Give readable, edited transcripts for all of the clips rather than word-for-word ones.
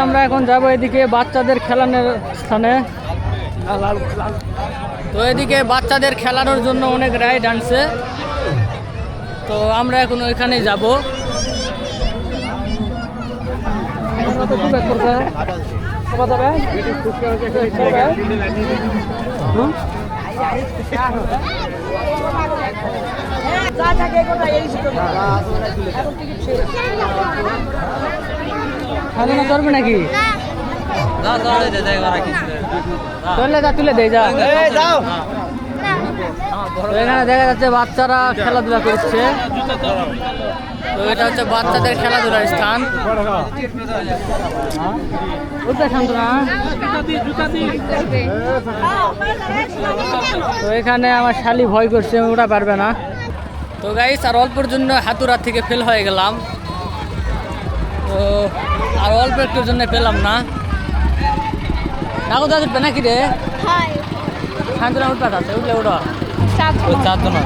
আমরা এখন যাব এদিকে বাচ্চাদের খেলানোর স্থানে। তো এদিকে বাচ্চাদের খেলানোর জন্য অনেক রাইড আনছে, তো আমরা এখন ওইখানে যাব। করবে নাকি তুলে দেয় যা। এখানে দেখা যাচ্ছে বাচ্চারা খেলাধুলা করছে, তো এটা হচ্ছে বাচ্চাদের খেলাধুলার স্থান। তো এখানে আমার শালি ভয় করছে, ওটা পারবে না। তো গাইস আর অল্পের জন্য হাতুড়া থেকে ফেল হয়ে গেলাম, তো আর অল্প একটুর জন্য পেলাম না। নাকো দাদা নাকি রে শান্তনা উঠপাত আছে, উঠলে ওটা চারজন না।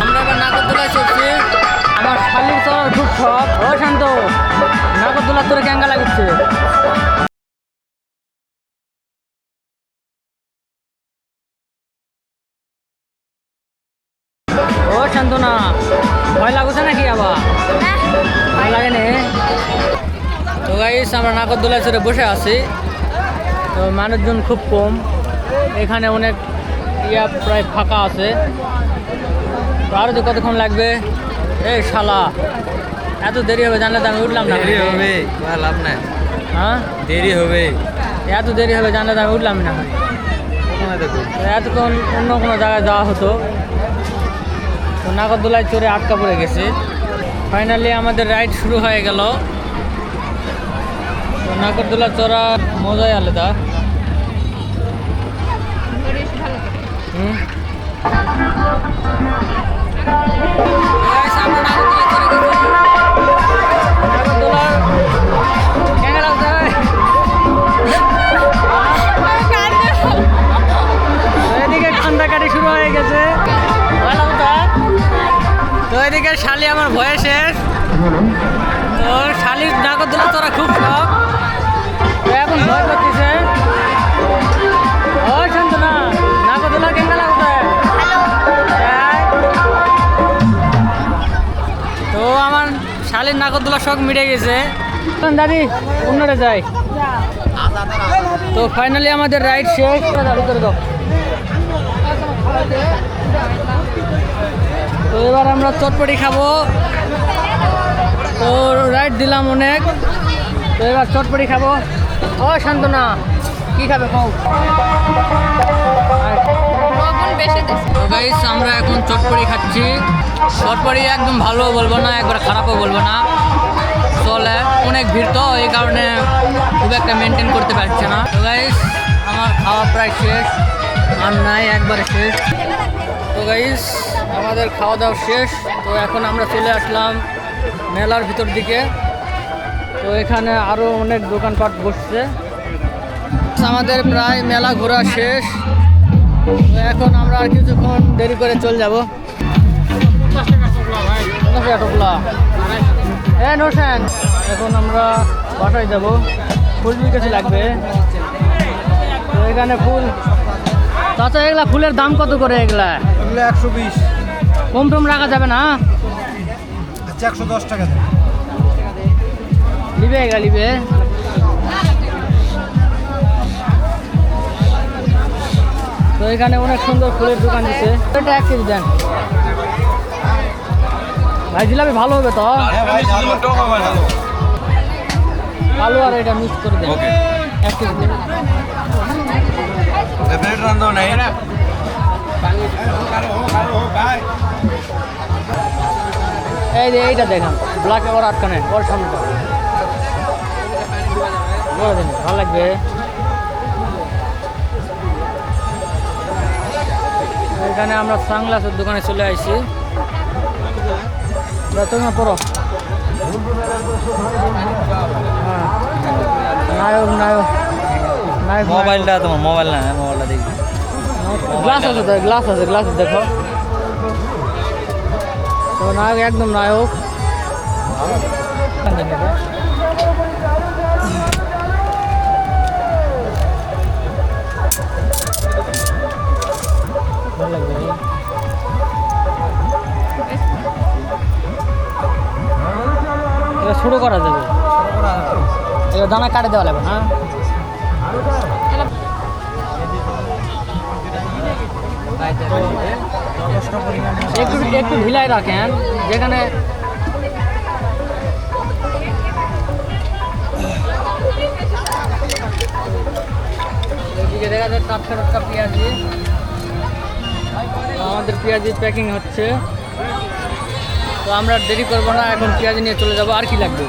আমরা এবার নাগরদোলায় চলছি। আমার শালির চলার খুব শখ। ও শান্ত, নাগরদোলা তোরে ক্যাঙ্গা লাগছে। ও শান্তনা, ভয় লাগছে নাকি আবার? ভয় লাগে নে? তো গাইস আমরা নাগরদোলায় চড়ে বসে আছি, তো মানুষজন খুব কম, এখানে অনেক প্রায় ফাঁকা আছে। তো আরও যে কতক্ষণ লাগবে? এই শালা, এত দেরি হবে জানলে তো আমি উঠলাম না। দেরি হবে, লাভ নাই। হ্যাঁ দেরি হবে, এত দেরি হবে জানলে তো আমি উঠলাম না। এতক্ষণ অন্য কোনো জায়গায় যাওয়া হতো, তো নাগরদোলায় চড়ে আটকা পড়ে গেছে। ফাইনালি আমাদের রাইড শুরু হয়ে গেল। তো নাগরদোলা চড়া মজাই আলাদা। এদিকে কান্দাকাটি শুরু হয়ে গেছে। তো এদিকে শালি আমার ভয়ে শেষ। তো শালির নাগরদোলা চড়া খুব শখ, এখন ভয় করতেছে। ও শান্তনা, নাগরদোলা কেঙ্গা লাগছে? তো আমার শালির নাগরদোলা শখ মিটে গেছে। দাদি অন্যরে যাই। তো ফাইনালি আমাদের রাইড শেষ। তো এবার আমরা চটপটি খাবো। তো রাইড দিলাম অনেক, তো এবার চটপটি খাবো। ও শান্তনা, কি খাবে খাও? গাইস আমরা এখন চটপটি খাচ্ছি। চটপটি একদম ভালো বলবো না, একবার খারাপও বলবো না, চলে। অনেক ভিড় তো এই কারণে খুব একটা মেনটেন করতে পারছে না। তো গাইস আমার খাওয়া প্রায় শেষ, আর নাই একবারে শেষ। তো গাইস আমাদের খাওয়া দাওয়া শেষ। তো এখন আমরা চলে আসলাম মেলার ভিতর দিকে। তো এখানে আরও অনেক দোকানপাট বসছে। আমাদের প্রায় মেলা ঘোরা শেষ। তো এখন আমরা আর কিছুক্ষণ দেরি করে চলে যাব। নোশান, এখন আমরা বাসায় যাব, ফুল কাছে লাগবে। তো এখানে ফুল, তাছাড়া এগুলা ফুলের দাম কত করে? এগুলা 120। কম টম রাখা যাবে না? 110 টাকা লিবে, এগুলা লিবে। তো এখানে অনেক সুন্দর ফুলের দোকান দিচ্ছে। এটা 1 কেজি দেন ভাই, জিলাপি ভালো হবে তো? আলু আর এটা মিক্স করে দেন, 1 কেজি দেন। এই যে এইটা দেখান, ব্ল্যাক ওর আটকানে, ওর সামনেটা ভালো লাগবে। এখানে আমরা সানগ্লাসের দোকানে চলে আসছি। তুমি পড়ো। নায়ক নায়ক নায়ক মোবাইলটা, তোমার মোবাইল না, মোবাইলটা দেখি। গ্লাস আছে তো, গ্লাস দেখো। তো নায়ক একদম নায়ক। ভালো লাগবে। এটা শুরু করা যাবে, এটা দানা কাটে দেওয়া লাগবে না। একটু একটু ঢিলাই রাখেন যেখানে এদিকে দেখা যাচ্ছে টাটকা টাটকা পেঁয়াজি। আমাদের পেঁয়াজি প্যাকিং হচ্ছে, তো আমরা দেরি করবো না, এখন পেঁয়াজি নিয়ে চলে যাবো। আর কি লাগবে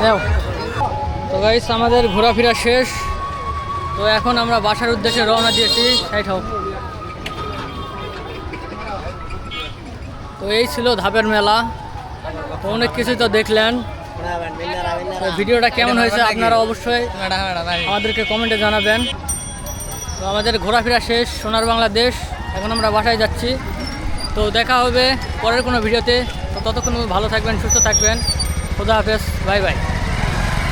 নাও। তো গাইস আমাদের ঘোরাফেরা শেষ, তো এখন আমরা বাসার উদ্দেশ্যে রওনা দিয়েছি। সাইড হোক। তো এই ছিল ধাপের মেলা, তো অনেক কিছুই তো দেখলেন। তো ভিডিওটা কেমন হয়েছে আপনারা অবশ্যই আমাদেরকে কমেন্টে জানাবেন। তো আমাদের ঘোরাফেরা শেষ সোনার বাংলাদেশ, এখন আমরা বাসায় যাচ্ছি। তো দেখা হবে পরের কোনো ভিডিওতে। তো ততক্ষণ ভালো থাকবেন, সুস্থ থাকবেন। খোদা হাফেজ, বাই বাই।